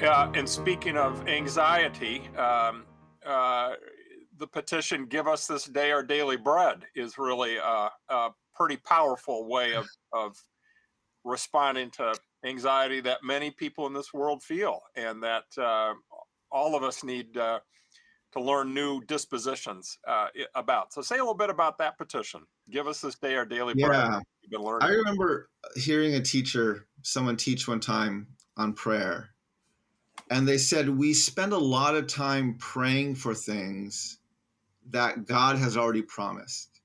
And speaking of anxiety, uh, the petition "Give us this day our daily bread" is really a pretty powerful way of responding to anxiety that many people in this world feel, and that all of us need to learn new dispositions about. So, say a little bit about that petition. Give us this day our daily bread. Yeah, You've been I learning. remember hearing someone teach one time on prayer, and they said, we spend a lot of time praying for things that God has already promised.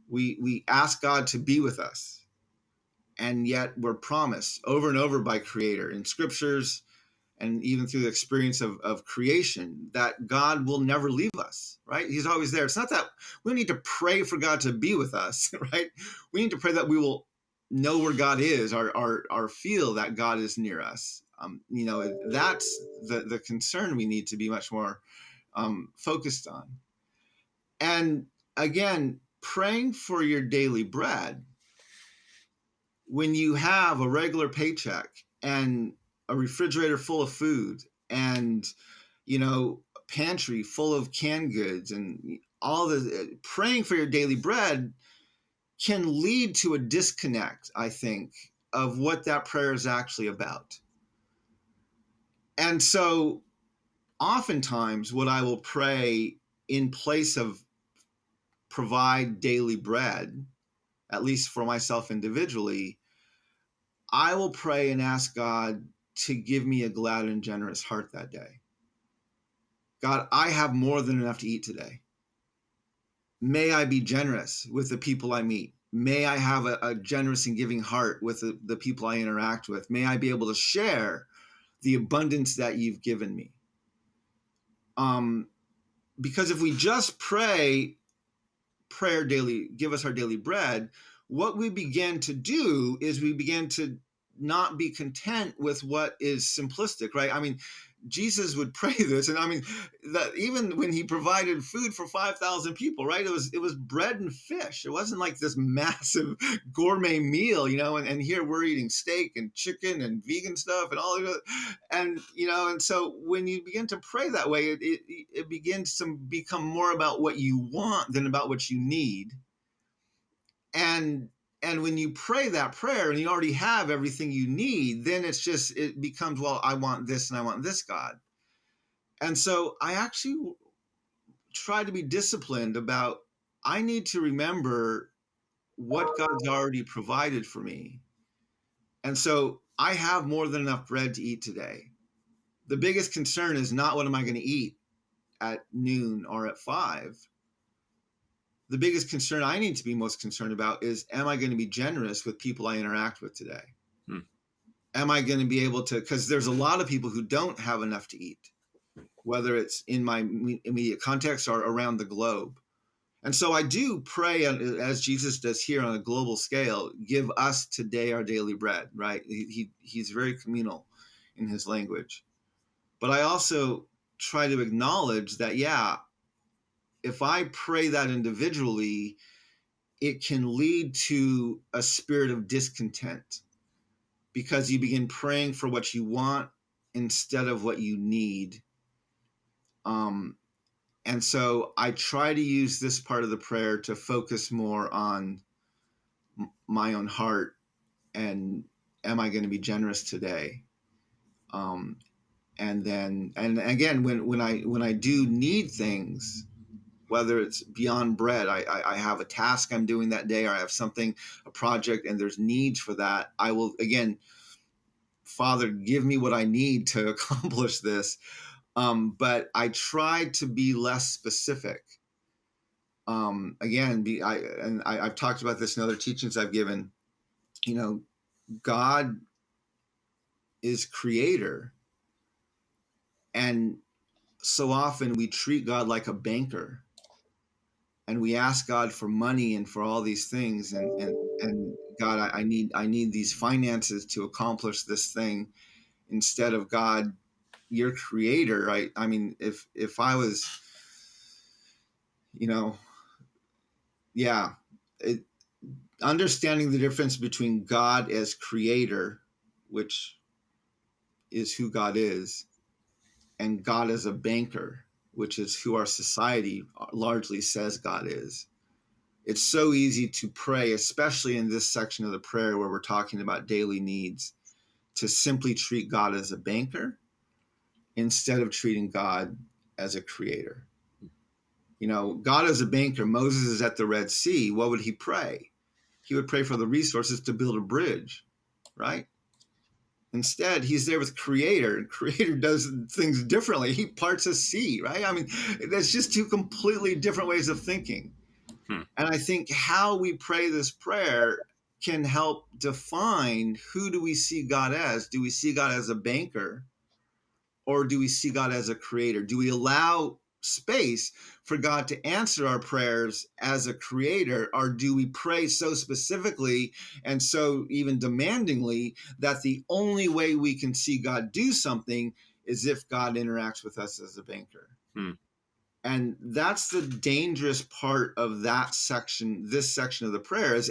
We ask God to be with us, and yet we're promised over and over by Creator in scriptures and even through the experience of creation that God will never leave us, right? He's always there. It's not that we don't need to pray for God to be with us, right? We need to pray that we will know where God is, or feel that God is near us. That's the concern we need to be much more focused on. And again, praying for your daily bread, when you have a regular paycheck and a refrigerator full of food and a pantry full of canned goods and all the praying for your daily bread can lead to a disconnect, I think, of what that prayer is actually about. And so oftentimes what I will pray in place of provide daily bread, at least for myself individually, I will pray and ask God to give me a glad and generous heart that day. God, I have more than enough to eat today. May I be generous with the people I meet. May I have a generous and giving heart with the people I interact with. May I be able to share the abundance that you've given me. Because if we just prayer daily, give us our daily bread, what we begin to do is we begin to not be content with what is simplistic, right? I mean, Jesus would pray this, and I mean that even when he provided food for 5,000 people, right? It was bread and fish. It wasn't like this massive gourmet meal, And here we're eating steak and chicken and vegan stuff and all of it, and so when you begin to pray that way, it begins to become more about what you want than about what you need, and when you pray that prayer and you already have everything you need, then it becomes, well, I want this and I want this, God. And so I actually try to be disciplined about, I need to remember what God's already provided for me. And so I have more than enough bread to eat today. The biggest concern is not what am I going to eat at noon or at 5. The biggest concern I need to be most concerned about is, am I going to be generous with people I interact with today? Hmm. Am I going to be able to, because there's a lot of people who don't have enough to eat, whether it's in my immediate context or around the globe. And so I do pray, as Jesus does here on a global scale, give us today our daily bread, right? He's very communal in his language. But I also try to acknowledge that, yeah, if I pray that individually, it can lead to a spirit of discontent because you begin praying for what you want instead of what you need. And so I try to use this part of the prayer to focus more on my own heart and, am I going to be generous today? And again, when I do need things, whether it's beyond bread, I have a task I'm doing that day, or I have a project, and there's needs for that. I will, again, Father, give me what I need to accomplish this. But I try to be less specific. Again, I've talked about this in other teachings I've given. God is creator, and so often we treat God like a banker, and we ask God for money and for all these things, and God, I need these finances to accomplish this thing, instead of God, your creator, right? I mean, if I was, you know, yeah, understanding the difference between God as creator, which is who God is, and God is a banker, which is who our society largely says God is. It's so easy to pray, especially in this section of the prayer where we're talking about daily needs, to simply treat God as a banker instead of treating God as a creator. You know, God as a banker, Moses is at the Red Sea. What would he pray? He would pray for the resources to build a bridge, right? Instead, he's there with Creator, and Creator does things differently. He parts a sea, right? I mean, that's just two completely different ways of thinking. Hmm. And I think how we pray this prayer can help define who do we see God as? Do we see God as a banker, or do we see God as a creator? Do we allow space for God to answer our prayers as a creator, or do we pray so specifically and so even demandingly that the only way we can see God do something is if God interacts with us as a banker? Hmm. And that's the dangerous part of that section, this section of the prayer is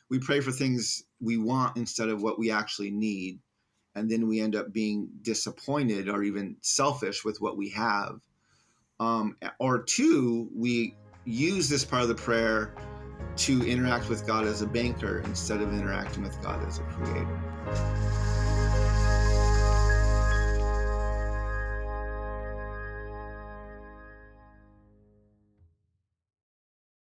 we pray for things we want instead of what we actually need. And then we end up being disappointed or even selfish with what we have. Or two, we use this part of the prayer to interact with God as a banker instead of interacting with God as a creator.